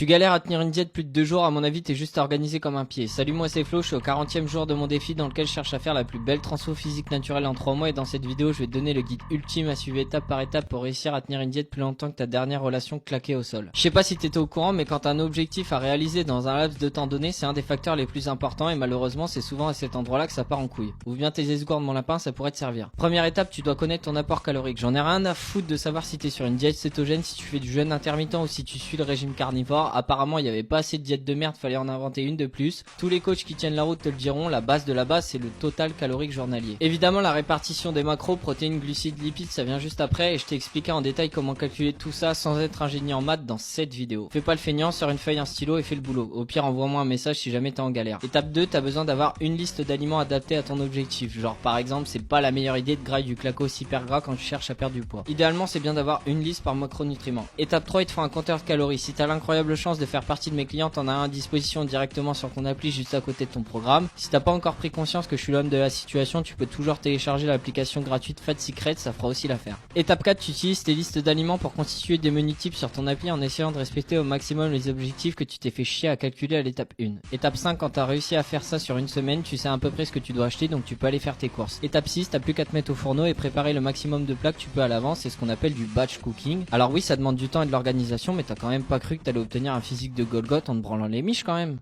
Tu galères à tenir une diète plus de 2 jours, à mon avis t'es juste organisé comme un pied. Salut, moi c'est Flo, je suis au 40e jour de mon défi dans lequel je cherche à faire la plus belle transfo physique naturelle en 3 mois et dans cette vidéo je vais te donner le guide ultime à suivre étape par étape pour réussir à tenir une diète plus longtemps que ta dernière relation claquée au sol. Je sais pas si t'étais au courant mais quand t'as un objectif à réaliser dans un laps de temps donné, c'est un des facteurs les plus importants et malheureusement c'est souvent à cet endroit là que ça part en couille. Ouvre bien tes esgourdes mon lapin, ça pourrait te servir. Première étape, tu dois connaître ton apport calorique. J'en ai rien à foutre de savoir si t'es sur une diète cétogène, si tu fais du jeûne intermittent ou si tu suis le régime carnivore. Apparemment il y avait pas assez de diète de merde, fallait en inventer une de plus. Tous les coachs qui tiennent la route te le diront, la base de la base c'est le total calorique journalier. Évidemment la répartition des macros, protéines, glucides, lipides ça vient juste après et je t'ai expliqué en détail comment calculer tout ça sans être ingénieur en maths dans cette vidéo. Fais pas le feignant, sors une feuille, un stylo et fais le boulot. Au pire envoie-moi un message si jamais t'es en galère. Étape 2, t'as besoin d'avoir une liste d'aliments adaptés à ton objectif. Genre par exemple c'est pas la meilleure idée de grailler du clacos hyper gras quand tu cherches à perdre du poids. Idéalement c'est bien d'avoir une liste par macronutriment. Étape 3, il te faut un compteur de calories. Si t'as l'incroyable chance de faire partie de mes clients, t'en as un à disposition directement sur ton appli juste à côté de ton programme. Si t'as pas encore pris conscience que je suis l'homme de la situation, tu peux toujours télécharger l'application gratuite Fat Secret, ça fera aussi l'affaire. Étape 4, tu utilises tes listes d'aliments pour constituer des menus types sur ton appli en essayant de respecter au maximum les objectifs que tu t'es fait chier à calculer à l'étape 1. Étape 5, quand t'as réussi à faire ça sur une semaine, tu sais à peu près ce que tu dois acheter donc tu peux aller faire tes courses. Étape 6, t'as plus qu'à te mettre au fourneau et préparer le maximum de plats que tu peux à l'avance, c'est ce qu'on appelle du batch cooking. Alors oui, ça demande du temps et de l'organisation, mais t'as quand même pas cru que t'allais obtenir un physique de Golgoth en te branlant les miches quand même.